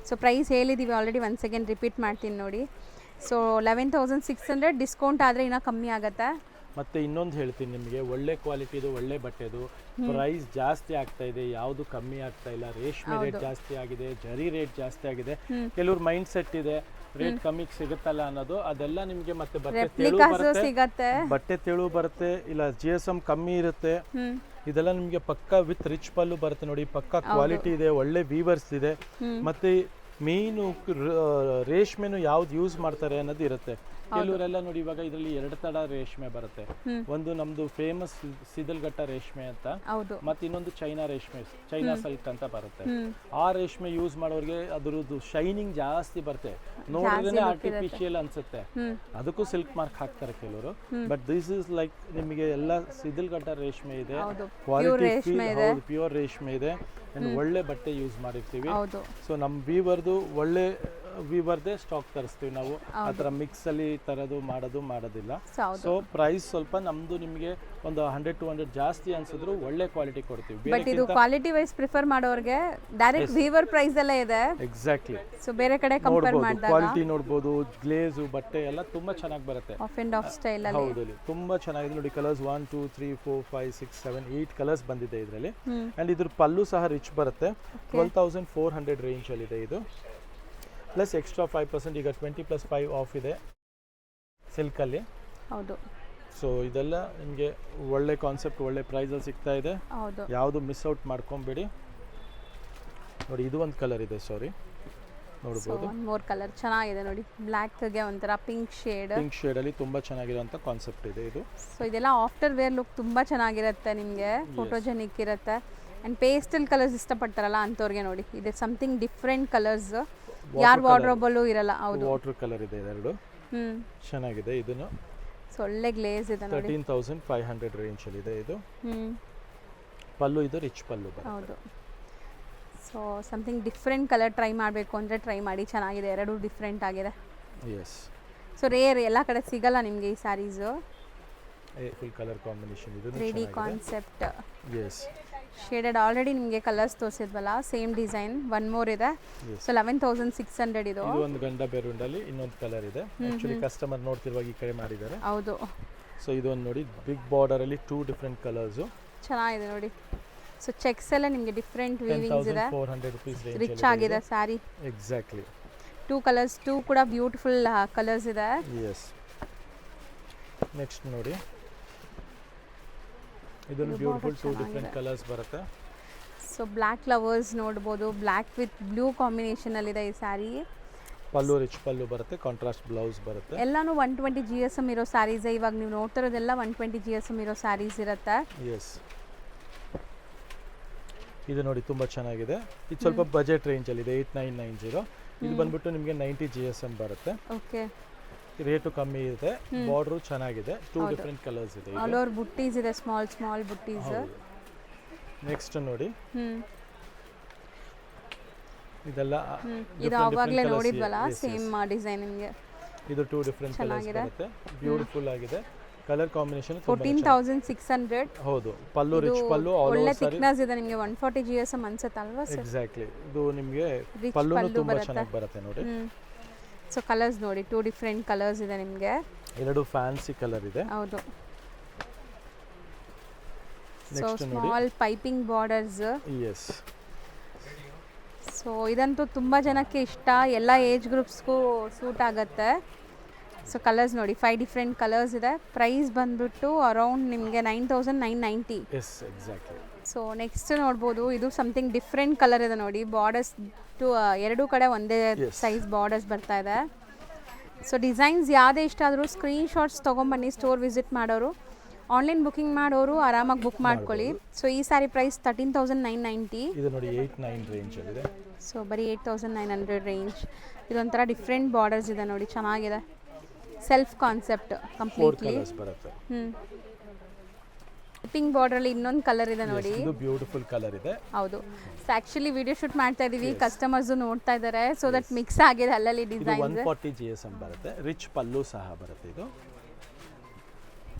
ಸೊ ಪ್ರೈಸ್ ಹೇಳಿದ್ದೀವಿ ಆಲ್ರೆಡಿ, ಒನ್ ಸೆಕೆಂಡ್ ರಿಪೀಟ್ ಮಾಡ್ತೀನಿ ನೋಡಿ. ಸೊ 11,600, ಡಿಸ್ಕೌಂಟ್ ಆದರೆ ಇನ್ನೂ ಕಮ್ಮಿ ಆಗುತ್ತೆ. ಮತ್ತೆ ಇನ್ನೊಂದು ಹೇಳ್ತೀನಿ ನಿಮಗೆ, ಒಳ್ಳೆ ಕ್ವಾಲಿಟಿದು ಒಳ್ಳೆ ಬಟ್ಟೆದು ಪ್ರೈಸ್ ಜಾಸ್ತಿ ಆಗ್ತಾ ಇದೆ, ಯಾವುದು ಕಮ್ಮಿ ಆಗ್ತಾ ಇಲ್ಲ. ರೇಷ್ಮೆ ರೇಟ್ ಜಾಸ್ತಿ ಆಗಿದೆ, ಜರಿ ರೇಟ್ ಜಾಸ್ತಿ ಆಗಿದೆ. ಕೆಲವ್ರ ಮೈಂಡ್ ಸೆಟ್ ಇದೆ ರೇಟ್ ಕಮ್ಮಿ ಸಿಗುತ್ತಲ್ಲ ಅನ್ನೋದು, ಅದೆಲ್ಲ ನಿಮಗೆ ಮತ್ತೆ ಬಟ್ಟೆ ತೆಳು ಬರುತ್ತೆ, ಇಲ್ಲ GSM ಕಮ್ಮಿ ಇರುತ್ತೆ. ಇದೆಲ್ಲ ನಿಮಗೆ ಪಕ್ಕಾ ವಿತ್ ರಿಚ್ ಪಲ್ಲು ಬರುತ್ತೆ ನೋಡಿ, ಪಕ್ಕಾ ಕ್ವಾಲಿಟಿ ಇದೆ, ಒಳ್ಳೆ ವೀವರ್ಸ್ ಇದೆ. ಮತ್ತೆ ಮೇನು ರೇಷ್ಮೆನು ಯಾವ್ದು ಯೂಸ್ ಮಾಡ್ತಾರೆ ಅನ್ನೋದು ಇರುತ್ತೆ. ಕೆಲವರೆಲ್ಲ ನೋಡಿ ಇವಾಗ ಇದರಲ್ಲಿ 2 ತರ ರೇಷ್ಮೆ ಬರುತ್ತೆ. ಒಂದು ನಮ್ದು ಫೇಮಸ್ ಸಿದಲ್ಘಟ್ಟ ರೇಷ್ಮೆ ಅಂತ, ಮತ್ತೆ ಇನ್ನೊಂದು ಚೈನಾ ರೇಷ್ಮೆ, ಚೈನಾ ಸಿಲ್ಕ್ ಅಂತ ಬರುತ್ತೆ. ಆ ರೇಷ್ಮೆ ಯೂಸ್ ಮಾಡೋರಿಗೆ ಅದ್ರದ್ದು ಶೈನಿಂಗ್ ಜಾಸ್ತಿ ಬರುತ್ತೆ, ನೋಡಿದ್ರೆ ಆರ್ಟಿಫಿಷಿಯಲ್ ಅನ್ಸುತ್ತೆ. ಅದಕ್ಕೂ ಸಿಲ್ಕ್ ಮಾರ್ಕ್ ಹಾಕ್ತಾರೆ ಕೆಲವರು. ಬಟ್ ದಿಸ್ ಇಸ್ ಲೈಕ್ ನಿಮಗೆ ಎಲ್ಲ ಸಿದಲ್ಘಟ್ಟ ರೇಷ್ಮೆ ಇದೆ, ಕ್ವಾಲಿಟಿ ಪ್ಯೂರ್ ರೇಷ್ಮೆ ಇದೆ, ಒಳ್ಳೆ ಬಟ್ಟೆ ಯೂಸ್ ಮಾಡಿರ್ತೀವಿ. ಸೊ ನಮ್ಮ ವೀವರ್ದು ಒಳ್ಳೆ ವೀವರ್ದೇ ಸ್ಟಾಕ್ ತರಿಸ್ತೀವಿ ನಾವು, ಆ ಥರ ಮಿಕ್ಸ್ ಅಲ್ಲಿ ತರೋದು ಮಾಡೋದಿಲ್ಲ. ಸೊ ಪ್ರೈಸ್ ಸ್ವಲ್ಪ ನಮ್ದು ನಿಮಗೆ ಒಂದು 100-200 ಜಾಸ್ತಿ ಅನ್ಸಿದ್ರು ಒಳ್ಳೆ ಕ್ವಾಲಿಟಿ ಕೊಡ್ತೀವಿ. ಬಟ್ ಇದು ಕ್ವಾಲಿಟಿ ವೈಸ್ ಪ್ರಿಫರ್ ಮಾಡೋರಿಗೆ ಡೈರೆಕ್ಟ್ ವೀವರ್ ಪ್ರೈಸ್ ಎಲ್ಲ ಇದೆ. ಎಕ್ಸಾಕ್ಟ್ಲಿ. ಸೊ ಬೇರೆ ಕಡೆ ಕಂಪೇರ್ ಮಾಡಿದಾಗ ಕ್ವಾಲಿಟಿ ನೋಡಬಹುದು, ಗ್ಲೇಸ್ ಬಟ್ಟೆ ಎಲ್ಲ ತುಂಬಾ ಚೆನ್ನಾಗಿ ಬರುತ್ತೆ. ಆಫ್ ಅಂಡ್ ಆಫ್ ಸ್ಟೈಲ್ ಅಲ್ಲಿ ಹೌದು, ತುಂಬಾ ಚೆನ್ನಾಗಿದೆ ನೋಡಿ. ಕಲರ್ಸ್ 1 2 3 4 5 6 7 8 ಕಲರ್ಸ್ ಬಂದಿದೆ ಇದರಲ್ಲಿ. ಅಂಡ್ ಇದ್ರ ಪಲ್ಲು ಸಹ ರಿಚ್ ಬರುತ್ತೆ. 12,400 ರೇಂಜ್ ಅಲ್ಲಿ ಇದೆ ಇದು, ಪ್ಲಸ್ ಎಕ್ಸ್ಟ್ರಾ 5%. ಈಗ 20+5 ಆಫ್ ಇದೆ ಸಿಲ್ಕ್ ಅಲ್ಲಿ. ಹೌದು. ಸೊ ಇದೆಲ್ಲ ನಿಮಗೆ ಒಳ್ಳೆ ಕಾನ್ಸೆಪ್ಟ್, ಒಳ್ಳೆ ಪ್ರೈಸಲ್ಲಿ ಸಿಗ್ತಾ ಇದೆ. ಯಾವುದು ಮಿಸ್ ಔಟ್ ಮಾಡ್ಕೊಂಬೇಡಿ. ನೋಡಿ ಇದು ಒಂದು ಕಲರ್ ಇದೆ, ಸಾರಿ ನೋಡಬಹುದು. ಮೋರ್ ಕಲರ್ ಚೆನ್ನಾಗಿದೆ ನೋಡಿ, ಬ್ಲ್ಯಾಕ್ ಗೆ ಒಂಥರ ಪಿಂಕ್ ಶೇಡ್ ಅಲ್ಲಿ ತುಂಬಾ ಚೆನ್ನಾಗಿರುವಂತ ಕಾನ್ಸೆಪ್ಟ್ ಇದೆ ಇದು. ಸೊ ಇದೆಲ್ಲ ಆಫ್ಟರ್ ವೇರ್ ಲುಕ್ ತುಂಬಾ ಚೆನ್ನಾಗಿರುತ್ತೆ, ನಿಮಗೆ ಫೋಟೋಜೆನಿಕ್ ಇರುತ್ತೆ. ಅಂಡ್ ಪೇಸ್ಟಲ್ ಕಲರ್ಸ್ ಇಷ್ಟಪಡ್ತಾರಲ್ಲ ಅಂಥವ್ರಿಗೆ ನೋಡಿ, ಇದೆ ಸಮಥಿಂಗ್ ಡಿಫ್ರೆಂಟ್ ಕಲರ್ಸ್, ಯಾರ್ ವಾರ್ಡ್ರೋಬಲ್ಲೂ ಇರಲ್ಲ. ಹೌದು, ವಾಟರ್ ಕಲರ್ ಇದೆ ಎರಡು. ಚೆನ್ನಾಗಿದೆ. ಇದನ್ನು ಒಳ್ಳೆ ಗ್ಲೇಸ್ ಇದೆ ನೋಡಿ. 13,500 ರೇಂಜ್ ಅಲ್ಲಿ ಇದೆ ಇದು. ಪಲ್ಲು ಇದು ರಿಚ್ ಪಲ್ಲು ಬರುತ್ತೆ. ಹೌದು. So something different colour try ಮಾಡಬೇಕು ಅಂದರೆ ಟ್ರೈ ಮಾಡಿ, ಚೆನ್ನಾಗಿದೆ, ಎರಡು ಡಿಫ್ರೆಂಟ್ ಆಗಿದೆ. ಎಸ್. ಸೊ ರೇರ್, ಎಲ್ಲ ಕಡೆ ಸಿಗಲ್ಲ ನಿಮಗೆ ಈ ಸ್ಯಾರೀಸು. ಫುಲ್ ಕಲರ್ ಕಾಂಬಿನೇಷನ್ ಇದು 3D concept. Yes. Shaded already ನಿಮಗೆ ಕಲರ್ಸ್ ತೋರಿಸಿದ್ವಲ್ಲ, ಸೇಮ್ ಡಿಸೈನ್. ಒನ್ ಮೋರ್ ಇದೆ. ಸೊ 11,600 ಇದು. ಇದು ಒಂದು ಗಂಡ ಬೆರುಂಡಲ್ಲಿ ಇನ್ನೊಂದು ಕಲರ್ ಇದೆ. ಆಕ್ಚುಲಿ ಕಸ್ಟಮರ್ ನೋಡ್ತಿರುವಾಗ ಈ ಕಡೆ ಮಾಡಿದ್ದಾರೆ. ಹೌದು. ಸೊ ಇದು ಒಂದು ನೋಡಿ, ಬಿಗ್ ಬಾರ್ಡರ್ ಅಲ್ಲಿ 2 ಡಿಫರೆಂಟ್ ಕಲರ್ಸ್. ಚೆನ್ನಾಗಿದೆ ನೋಡಿ. ಸೊ ಚೆಕ್ಸ್ ಎಲ್ಲ ನಿಮಗೆ ಡಿಫರೆಂಟ್ ವೀವಿಂಗ್ಸ್ ಇದೆ. 10,400 ರೂಪೀಸ್ ರೇಂಜ್ ರಿಚ್ ಆಗಿದೆ ಸಾರಿ. ಎಕ್ಸಾಕ್ಟ್ಲಿ. 2 ಕಲರ್ಸ್, 2 ಕೂಡ ಬ್ಯೂಟಿಫುಲ್ ಕಲರ್ಸ್ ಇದೆ. ಎಸ್. ನೆಕ್ಸ್ಟ್ ನೋಡಿ, ಇದೊಂದು ಬ್ಯೂಟಿಫುಲ್ 2 ಡಿಫರೆಂಟ್ ಕಲರ್ಸ್ ಬರುತ್ತೆ. ಸೊ ಬ್ಲ್ಯಾಕ್ ಲವರ್ಸ್ ನೋಡ್ಬೋದು, ಬ್ಲ್ಯಾಕ್ ವಿತ್ ಬ್ಲೂ ಕಾಂಬಿನೇಷನ್ ಅಲ್ಲಿ ಇದೆ ಈ ಸ್ಯಾರಿ. ಪಲ್ಲು ರಿಚ್ ಪಲ್ಲು ಬರುತ್ತೆ, ಕಾಂಟ್ರಾಸ್ಟ್ ಬ್ಲೌಸ್ ಬರುತ್ತೆ. ಎಲ್ಲಾನು 120 GSM ಇರೋ ಸ್ಯಾರೀಸ್. ಇವಾಗ ನೀವು ನೋಡ್ತಿರೋದೆಲ್ಲ 120 GSM ಇರೋ ಸ್ಯಾರೀಸ್ ಇರುತ್ತೆ. ಎಸ್. ಇದು ನೋಡಿ ತುಂಬಾ ಚೆನ್ನಾಗಿದೆ. ಇದು ಸ್ವಲ್ಪ ಬಜೆಟ್ ರೇಂಜ್ ಅಲ್ಲಿ ಇದೆ, 8990. ಇದು ಬಂದ್ಬಿಟ್ಟು ನಿಮಗೆ 90 GSM ಬರುತ್ತೆ. ಓಕೆ. ರೇಟು ಕಮ್ಮಿ ಇದೆ, ಬಾರ್ಡರ್ ಚೆನ್ನಾಗಿದೆ. 2 ಡಿಫರೆಂಟ್ ಕಲರ್ಸ್ ಇದೆ. ಆಲ್ ಓವರ್ ಬುಟ್ಟೀಸ್ ಇದೆ, ಸ್ಮಾಲ್ ಬುಟ್ಟೀಸ್. ನೆಕ್ಸ್ಟ್ ನೋಡಿ, ಇದೆಲ್ಲ ಇದು ಆವಾಗಲೇ ನೋಡಿದ್ವಲ್ಲ, ಸೇಮ್ ಡಿಸೈನ್. ನಿಮಗೆ ಇದು 2 ಡಿಫರೆಂಟ್ ಕಲರ್ಸ್ ಬರುತ್ತೆ, ಬ್ಯೂಟಿಫುಲ್ ಆಗಿದೆ. Colour combination 14,600. ಹೌದು, ಪಲ್ಲು ರಿಚ್ ಪಲ್ಲು, ಒಳ್ಳೆ ಥಿಕ್ನೆಸ್ ಇದೆ. ನಿಮಗೆ 140 GSM ಅನ್ಸುತ್ತೆ ಅಲ್ವಾ ಸರ್? ಎಕ್ಸಾಕ್ಟ್ಲಿ. ಇದು ನಿಮಗೆ ಪಲ್ಲುನು ತುಂಬಾ ಚೆನ್ನಾಗಿ ಬರುತ್ತೆ ನೋಡಿ. ಸೊ ಕಲರ್ಸ್ ನೋಡಿ, 2 ಡಿಫರೆಂಟ್ ಕಲರ್ಸ್ ಇದೆ ನಿಮಗೆ. ಎರಡು ಫ್ಯಾನ್ಸಿ ಕಲರ್ ಇದೆ. ಹೌದು. So small piping borders. Yes. So ಇದಂತೂ ತುಂಬ ಜನಕ್ಕೆ ಇಷ್ಟ, ಎಲ್ಲ ಏಜ್ ಗ್ರೂಪ್ಸ್ಗೂ ಸೂಟ್ ಆಗುತ್ತೆ. ಸೊ ಕಲರ್ಸ್ ನೋಡಿ, 5 ಡಿಫರೆಂಟ್ ಕಲರ್ಸ್ ಇದೆ. ಪ್ರೈಸ್ ಬಂದ್ಬಿಟ್ಟು ಅರೌಂಡ್ ನಿಮಗೆ 9,990. S, exactly. ಸೊ ನೆಕ್ಸ್ಟ್ ನೋಡ್ಬೋದು, ಇದು ಸಮಥಿಂಗ್ ಡಿಫ್ರೆಂಟ್ ಕಲರ್ ಇದೆ ನೋಡಿ. ಬಾರ್ಡರ್ಸ್ ಎರಡೂ ಕಡೆ ಒಂದೇ ಸೈಜ್ ಬಾರ್ಡರ್ಸ್ ಬರ್ತಾ ಇದೆ. ಸೊ ಡಿಸೈನ್ಸ್ ಯಾವುದೇ ಇಷ್ಟ ಆದರೂ ಸ್ಕ್ರೀನ್ ಶಾಟ್ಸ್ ತೊಗೊಂಬನ್ನಿ. ಸ್ಟೋರ್ ವಿಸಿಟ್ ಮಾಡೋರು, ಆನ್ಲೈನ್ ಬುಕಿಂಗ್ ಮಾಡೋರು ಆರಾಮಾಗಿ ಬುಕ್ ಮಾಡ್ಕೊಳ್ಳಿ. ಸೊ ಈ ಸಾರಿ ಪ್ರೈಸ್ 13,990. ಇದು ನೋಡಿ 89 ರೇಂಜ್ ಇದೆ. ಸೊ ಬರೀ 8,900 ರೇಂಜ್. ಇದೊಂಥರ ಡಿಫ್ರೆಂಟ್ ಬಾರ್ಡರ್ಸ್ ಇದೆ ನೋಡಿ, ಚೆನ್ನಾಗಿದೆ. Self concept completely. Pink border ಅಲ್ಲಿ ಇನ್ನೊಂದು ಕಲರ್ ಇದೆ ನೋಡಿ. ಇದು ಬ್ಯೂಟಿಫುಲ್ ಕಲರ್ ಇದೆ. ಹೌದು. ಸೊ ಆಕ್ಚುಲಿ ವಿಡಿಯೋ ಶೂಟ್ ಮಾಡ್ತಾ ಇದೀವಿ, ಕಸ್ಟಮರ್ಸ್ ನೋಡ್ತಾ ಇದ್ದಾರೆ. ಸೊ ದಟ್ ಮಿಕ್ಸ್ ಆಗಿದೆ ಅಲ್ಲಲ್ಲಿ ಡಿಸೈನ್. 140 GSM ಬರುತ್ತೆ, ರಿಚ್ ಪಲ್ಲು ಸಹ ಬರುತ್ತೆ ಇದು.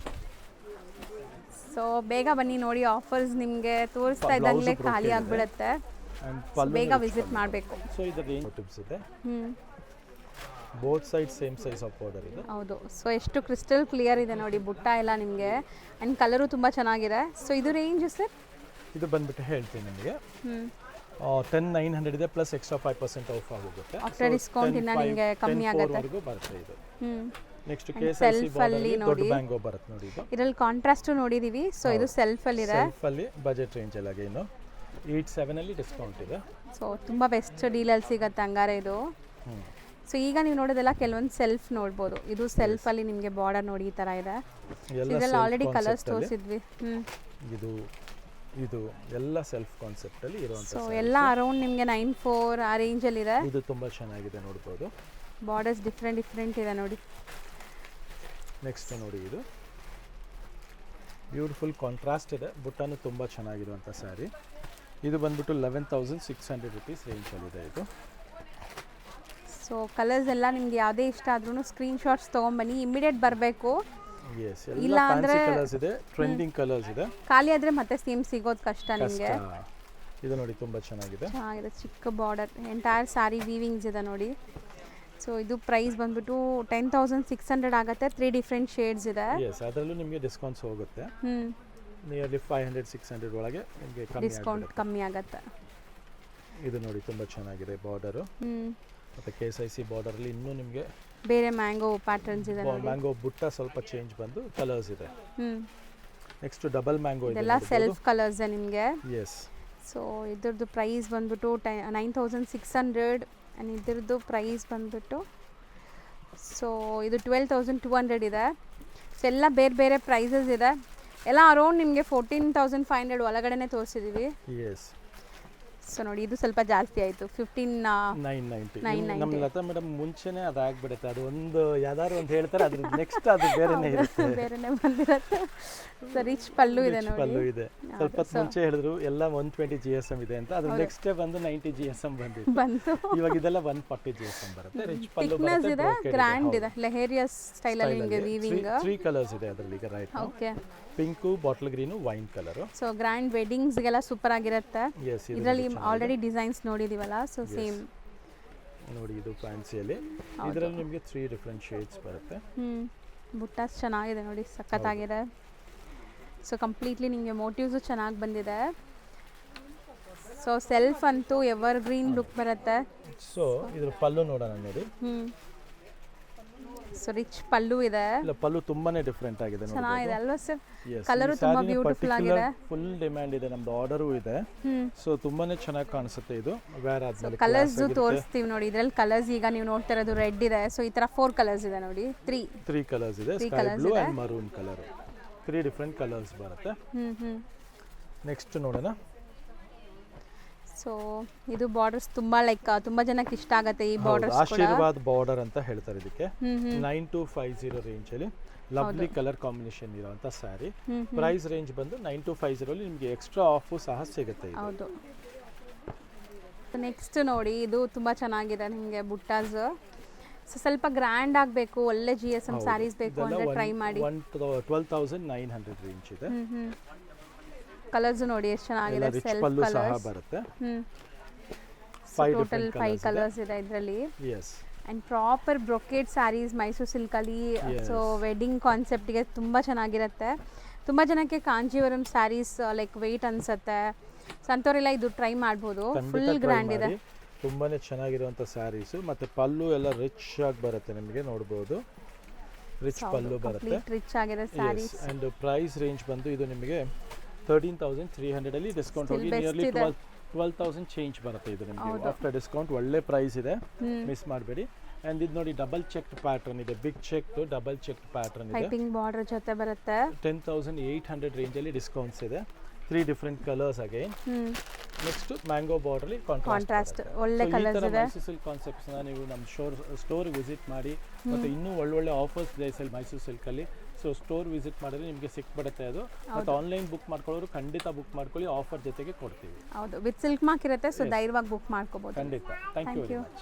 ಸೊ ಬೇಗ ಬನ್ನಿ ನೋಡಿ, ಆಫರ್ಸ್ ನಿಮಗೆ ತೋರಿಸ್ತಾ ಇದ್ದಂಗೆ ಖಾಲಿ ಆಗಿಬಿಡುತ್ತೆ. ಬೇಗ ವಿಸಿಟ್ ಮಾಡಬೇಕು. ಸೊ ಇದರ ರೇಂಜ್ ಟಿಪ್ಸ್ ಇದೆ. Both side same size of border ಇದೆ. ಹೌದು. ಸೊ ಎಷ್ಟು ಕ್ರಿಸ್ಟಲ್ ಕ್ಲಿಯರ್ ಇದೆ ನೋಡಿ ಬುಟ್ಟ ಎಲ್ಲ ನಿಮಗೆ. ಆ್ಯಂಡ್ ಕಲರು ತುಂಬ ಚೆನ್ನಾಗಿದೆ. ಸೊ ಇದು ರೇಂಜ್ ಸರ್? ಇದು ಬಂದ್ಬಿಟ್ಟು ಹೇಳ್ತೀನಿ ನಿಮಗೆ 10,900 ಇದೆ, ಪ್ಲಸ್ ಎಕ್ಸ್ಟ್ರಾ 5% ಆಫ್ ಆಗುತ್ತೆ. ಆಫ್ಟರ್ ಡಿಸ್ಕೌಂಟ್ ಇಂದ ನಿಮಗೆ ಕಮ್ಮಿ ಆಗುತ್ತೆ. ಬರುತ್ತೆ ಇದು. ನೆಕ್ಸ್ಟ್ KSIC ಬಾರ್ಡರ್ ದೊಡ್ಡ ಮ್ಯಾಂಗೋ ಬರುತ್ತೆ ನೋಡಿ ಇದು. ಇದರಲ್ಲಿ ಕಾಂಟ್ರಾಸ್ಟ್ ನೋಡಿದೀವಿ. ಸೊ ಇದು ಸೆಲ್ಫ್ ಅಲ್ಲಿ ಇದೆ. ಸೆಲ್ಫ್ ಅಲ್ಲಿ ಬಜೆಟ್ ರೇಂಜ್ ಅಲ್ಲಿ ಅಗೇನು 87 ಅಲ್ಲಿ ಡಿಸ್ಕೌಂಟ್ ಇದೆ. ಸೊ ತುಂಬಾ ಬೆಸ್ಟ್ ಡೀಲ್ ಅಲ್ಲಿ ಸಿಗುತ್ತೆ ಹಂಗಾರೆ ಇದು. ಸೊ ಈಗ ನೀವು ನೋಡೋದೆಲ್ಲ ಕೆಲವೊಂದು ಸೆಲ್ಫ್ ನೋಡ್ಬೋದು. ಇದು ಸೆಲ್ಫ್ ಅಲ್ಲಿ ನಿಮಗೆ ಬಾರ್ಡರ್ ನೋಡಿ ಈ ತರ ಇದೆ. ಇದರಲ್ಲಿ ಆಲ್ರೆಡಿ ಕಲರ್ಸ್ ತೋರಿಸಿದ್ವಿ. ಇದು ಎಲ್ಲ ಸೆಲ್ಫ್ ಕಾನ್ಸೆಪ್ಟ್ ಅಲ್ಲಿ ಇರುವಂತ. ಸೊ ಎಲ್ಲ ಅರೌಂಡ್ ನಿಮಗೆ 94 ಆ ರೇಂಜ್ ಅಲ್ಲಿ ಇದೆ. ಇದು ತುಂಬಾ ಚೆನ್ನಾಗಿದೆ ನೋಡಬಹುದು. ಬಾರ್ಡರ್ಸ್ ಡಿಫ್ರೆಂಟ್ ಇದೆ ನೋಡಿ. ನೆಕ್ಸ್ಟ್ ನೋಡಿ ಇದು ಬ್ಯೂಟಿಫುಲ್ ಕಾಂಟ್ರಾಸ್ಟ್ ಇದೆ. ಬುಟ್ಟಾನು ತುಂಬಾ ಚೆನ್ನಾಗಿರುವಂತ ಸ್ಯಾರಿ. ಇದು ಬಂದ್ಬಿಟ್ಟು 11,600 rupees ರೇಂಜ್ ಅಲ್ಲಿ ಇದೆ ಇದು. ಸೊ ಕಲರ್ಸ್ ಎಲ್ಲ ನಿಮ್ಗೆ ಯಾವುದೇ ಇಷ್ಟ ಆದ್ರೂ ಸ್ಕ್ರೀನ್ ಶಾಟ್ಸ್ ತೊಗೊಂಬನ್ನಿ, ಇಮಿಡಿಯೇಟ್ ಬರಬೇಕು. ಇಲ್ಲ ಅಂದ್ರೆ ಕಲರ್ಸ್ ಇದೆ, ಟ್ರೆಂಡಿಂಗ್ ಕಲರ್ಸ್ ಇದೆ. ಖಾಲಿ ಆದ್ರೆ ಮತ್ತೆ ಸೇಮ್ ಸಿಗೋದು ಕಷ್ಟ ನಿಮಗೆ. ಇದು ನೋಡಿ ತುಂಬಾ ಚೆನ್ನಾಗಿದೆ. ಚಿಕ್ಕ ಬಾರ್ಡರ್, ಎಂಟೈರ್ ಸಾರಿ ವೀವಿಂಗ್ಸ್ ಇದೆ ನೋಡಿ. ಸೊ ಇದು ಪ್ರೈಸ್ ಬಂದ್ಬಿಟ್ಟು 10,600 ಆಗುತ್ತೆ. 3 ಡಿಫ್ರೆಂಟ್ ಶೇಡ್ಸ್ ಇದೆ. ಅದರಲ್ಲೂ ನಿಮಗೆ ಡಿಸ್ಕೌಂಟ್ಸ್ ಹೋಗುತ್ತೆ. ನಿಯರ್ಲಿ 500-600 ಒಳಗೆ ನಿಮಗೆ ಡಿಸ್ಕೌಂಟ್ ಕಮ್ಮಿ ಆಗುತ್ತೆ. ಇದು ನೋಡಿ ತುಂಬಾ ಚೆನ್ನಾಗಿದೆ ಬಾರ್ಡರ್. ಮತ್ತೆ KSIC ಬಾರ್ಡರ್ ಅಲ್ಲಿ ಇನ್ನೂ ನಿಮಗೆ ಬೇರೆ ಮ್ಯಾಂಗೋ ಪ್ಯಾಟರ್ನ್ಸ್ ಇದೆ ನೋಡಿ. ಮ್ಯಾಂಗೋ ಬುಟ್ಟ ಸ್ವಲ್ಪ ಚೇಂಜ್ ಬಂದು ಕಲರ್ಸ್ ಇದೆ. ನೆಕ್ಸ್ಟ್ ಡಬಲ್ ಮ್ಯಾಂಗೋ ಇದೆ. ಇದೆಲ್ಲ ಸೆಲ್ಫ್ ಕಲರ್ಸ್ ನಿಮಗೆ. ಎಸ್. ಸೊ ಇದ್ರದ್ದು ಪ್ರೈಸ್ ಬಂದ್ಬಿಟ್ಟು 9,600 ಆ್ಯಂಡ್ ಇದ್ರದ್ದು ಪ್ರೈಸ್ ಬಂದ್ಬಿಟ್ಟು ಸೊ ಇದು 12,200 ಇದೆ. ಸೊ ಎಲ್ಲ ಬೇರೆ ಬೇರೆ ಪ್ರೈಸಸ್ ಇದೆ. ಎಲ್ಲ ಅರೌಂಡ್ ನಿಮಗೆ 14,500 ಒಳಗಡೆನೆ ತೋರಿಸಿದ್ದೀವಿ. ಎಸ್. ಸೊ ನೋಡಿ ಇದು ಸ್ವಲ್ಪ ಜಾಸ್ತಿ ಆಯಿತು. 15,990. ನಮ್ಮ ಲತಾ ಮೇಡಮ್ ಮುಂಚೆನೇ ಅದು ಆಗಿಬಿಡುತ್ತೆ. ಅದು ಒಂದು ಯಾವ್ದಾದ್ರು ಒಂದು ಹೇಳ್ತಾರೆ, ಅದ್ರ ನೆಕ್ಸ್ಟ್ ಅದು ಬೇರೆನೇ ಇರುತ್ತೆ, ಬೇರೆನೇ ಬಂದಿರುತ್ತೆ. ಸೊ ರಿಚ್ ಪಲ್ಲು ಇದೆ ನೋಡಿ. ಪಲ್ಲು ಇದೆ. ಸ್ವಲ್ಪ ಮುಂಚೆ ಹೇಳಿದ್ರು ಎಲ್ಲ 120 GSM ಇದೆ ಅಂತ. ಅದು ನೆಕ್ಸ್ಟ್ ಡೇ ಬಂದು 90 GSM ಬಂತು. ಇವಾಗ ಇದೆಲ್ಲ 140 GSM ಬರುತ್ತೆ. ರಿಚ್ ಪಲ್ಲು ಬರುತ್ತೆ. ಗ್ರ್ಯಾಂಡ್ ಇದೆ. ಲೆಹೇರಿಯಸ್ ಸ್ಟೈಲ್ ಅಲ್ಲಿ ನಿಮಗೆ ವೀವಿಂಗ್. 3 ಕಲರ್ಸ್ ಇದೆ ಅದರಲ್ಲಿ ಈಗ right. Okay. Pink, bottle green, wine colour. So grand ವೆಡ್ಡಿಂಗ್ಸ್ಗೆಲ್ಲ ಸೂಪರ್ ಆಗಿರುತ್ತೆ. ಇದರಲ್ಲಿ ಆಲ್ರೆಡಿ ಡಿಸೈನ್ಸ್ ನೋಡಿದೀವಲ್ಲ. ಸೊ ಸೇಮ್ ನೋಡಿ ಇದು ಫ್ಯಾನ್ಸಿಯಲ್ಲಿ. ಇದರಲ್ಲಿ ನಿಮಗೆ 3 ಡಿಫರೆಂಟ್ ಶೇಡ್ಸ್ ಬರುತ್ತೆ. ಬುಟ್ಟಾಸ್ ಚೆನ್ನಾಗಿದೆ ನೋಡಿ, ಸಖತ್ತಾಗಿದೆ. ಸೊ ಕಂಪ್ಲೀಟ್ಲಿ ನಿಮಗೆ ಮೋಟಿವ್ಸು ಚೆನ್ನಾಗಿ ಬಂದಿದೆ. ಸೊ ಸೆಲ್ಫ್ ಅಂತೂ ಎವರ್ ಗ್ರೀನ್ ಲುಕ್ ಬರುತ್ತೆ. ಸೊ ಇದ್ರ ಪಲ್ಲು ನೋಡೋಣ ನೋಡಿ. ಸೊ ರಿಚ್ ಪಲ್ಲು ಇದೆ. ಪಲ್ಲು ತುಂಬಾನೇ ಡಿಫರೆಂಟ್ ಆಗಿದೆ ನೋಡಿ. ಚೆನ್ನಾಗಿದೆ ಅಲ್ವಾ ಸರ್? ಕಲರ್ ತುಂಬಾ ಬ್ಯೂಟಿಫುಲ್ ಆಗಿದೆ. ಫುಲ್ ಡಿಮ್ಯಾಂಡ್ ಇದೆ, ನಮ್ದು ಆರ್ಡರು ಇದೆ. ಸೊ ತುಂಬಾನೇ ಚೆನ್ನಾಗಿ ಕಾಣಿಸುತ್ತೆ ಇದು. ವೇರ್ ಆದ್ಮೇಲೆ ಕಲರ್ಸ್ ತೋರಿಸ್ತೀವಿ ನೋಡಿ. ಇದರಲ್ಲಿ ಕಲರ್ಸ್ ಈಗ ನೀವು ನೋಡ್ತಾ ಇರೋದು ರೆಡ್ ಇದೆ. ಸೊ ಈ ತರ 4 ಕಲರ್ಸ್ ಇದೆ ನೋಡಿ. 3 ಕಲರ್ಸ್ ಇದೆ. Sky blue and maroon colour. 3 different colours ಬರುತ್ತೆ. ನೆಕ್ಸ್ಟ್ ನೋಡೋಣ. ಸೊ ಇದು ಬಾರ್ಡರ್ಸ್ ತುಂಬಾ ತುಂಬಾ ಜನಕ್ಕೆ ಇಷ್ಟ ಆಗುತ್ತೆ ಈ ಬಾರ್ಡರ್ಸ್. ಆಶೀರ್ವಾದ್ ಬಾರ್ಡರ್ ಅಂತ ಹೇಳ್ತಾರೆ ಇದಕ್ಕೆ. 9250 ರೇಂಜ್ ಅಲ್ಲಿ ಲವ್ಲಿ ಕಲರ್ ಕಾಂಬಿನೇಷನ್ ಇರುವಂತ ಸ್ಯಾರಿ. ಪ್ರೈಸ್ ರೇಂಜ್ ಬಂದು 9250 ಅಲ್ಲಿ ನಿಮಗೆ ಎಕ್ಸ್ಟ್ರಾ ಆಫ್ ಸಹ ಸಿಗುತ್ತೆ. ಹೌದು. ನೆಕ್ಸ್ಟ್ ನೋಡಿ, ಇದು ತುಂಬಾ ಚೆನ್ನಾಗಿದೆ ನಿಮಗೆ ಬುಟ್ಟಾಸ್. ಸೊ ಸ್ವಲ್ಪ ಗ್ರ್ಯಾಂಡ್ ಆಗಬೇಕು, ಒಳ್ಳೆ GSM ಸ್ಯಾರೀಸ್ ಬೇಕು ಅಂದ್ರೆ ಟ್ರೈ ಮಾಡಿ. 12,900 ರೇಂಜ್ ಇದೆ. ಕಲರ್ಸ್ ನೋಡಿ ಎಷ್ಟು ಚೆನ್ನಾಗಿದೆ. ಸೆಲ್ಫ್ ಕಲರ್ಸ್ ಸಹ ಬರುತ್ತೆ. ಟೋಟಲ್ 5 ಕಲರ್ಸ್ ಇದೆ ಇದರಲ್ಲಿ. Yes. And proper brocade sarees Mysuru silk ಅಲ್ಲಿ. ಸೊ ವೆಡ್ಡಿಂಗ್ ಕಾನ್ಸೆಪ್ಟ್ ಗೆ ತುಂಬಾ ಚೆನ್ನಾಗಿರುತ್ತೆ. ತುಂಬಾ ಜನಕ್ಕೆ ಕಾಂಜೀವರಂ ಸ್ಯಾರೀಸ್ ವೆಯ್ಟ್ ಅನ್ಸುತ್ತೆ. ಸೊ ಅಂಥವರೆಲ್ಲ ಇದು ಟ್ರೈ ಮಾಡ್ಬೋದು. ಫುಲ್ ಗ್ರ್ಯಾಂಡ್ ಇದೆ. ತುಂಬಾನೇ ಚೆನ್ನಾಗಿರುವಂತ ಸ್ಯಾರೀಸ್. ಮತ್ತೆ ಪಲ್ಲು ಎಲ್ಲ ರಿಚ್ ಆಗಿ ಬರುತ್ತೆ, ನಿಮಗೆ ನೋಡಬಹುದು. ರಿಚ್ ಪಲ್ಲು ಬರುತ್ತೆ. ರಿಚ್ ಆಗಿದೆ ಸ್ಯಾರೀಸ್. ಅಂಡ್ ಪ್ರೈಸ್ ರೇಂಜ್ ಬಂದು ಇದು ನಿಮಗೆ 13,300 ಅಲ್ಲಿ ಡಿಸ್ಕೌಂಟ್ ಹೋಗಿ ನಿಯರ್ಲಿ 12,000 ಚೇಂಜ್ ಬರುತ್ತೆ ಇದು ನಿಮಗೆ. ಆಫ್ಟರ್ ಡಿಸ್ಕೌಂಟ್ ಒಳ್ಳೆ ಪ್ರೈಸ್ ಇದೆ, ಮಿಸ್ ಮಾಡಬೇಡಿ. ಅಂಡ್ ಇದು ನೋಡಿ ಡಬಲ್ ಚೆಕ್ ಪ್ಯಾಟರ್ನ್ ಇದೆ. Big check double check pattern ಇದೆ. ಪೈಪಿಂಗ್ ಬಾರ್ಡರ್ ಜೊತೆ ಬರುತ್ತೆ. 10,800 ರೇಂಜ್ ಅಲ್ಲಿ ಡಿಸ್ಕೌಂಟ್ಸ್ ಇದೆ. 3 different colours again. Next mango border ಅಲ್ಲಿ ಕಾಂಟ್ರಾಸ್ಟ್ ಒಳ್ಳೆ ಕಲರ್ಸ್ ಇದೆ. ಮೈಸೂರು ಸಿಲ್ಕ್ ಕಾನ್ಸೆಪ್ಟ್ಸ್ ನ ನೀವು ನಮ್ಮ ಸ್ಟೋರ್ ವಿಸಿಟ್ ಮಾಡಿ. ಮತ್ತೆ ಇನ್ನೂ ಒಳ್ಳೊಳ್ಳೆ ಆಫರ್ಸ್ ಇದೆ ಸೆಲ್ ಮೈಸೂರು ಸಿಲ್ಕ್ ಅಲ್ಲಿ. ಸೊ ಸ್ಟೋರ್ ವಿಸಿಟ್ ಮಾಡಿದ್ರೆ ನಿಮಗೆ ಸಿಕ್ಬಿಡುತ್ತೆ ಅದು. ಮತ್ತೆ ಆನ್ಲೈನ್ ಬುಕ್ ಮಾಡ್ಕೊಳ್ಳೋರು ಖಂಡಿತ ಬುಕ್ ಮಾಡ್ಕೊಳ್ಳಿ, ಆಫರ್ ಜೊತೆಗೆ ಕೊಡ್ತೀವಿ. ಹೌದು, ವಿತ್ ಸಿಲ್ಕ್ ಮಾರ್ಕ್ ಇರುತ್ತೆ. ಸೊ ಧೈರ್ಯವಾಗಿ ಬುಕ್ ಮಾಡ್ಕೋಬಹುದು. ಖಂಡಿತ. Thank you very much.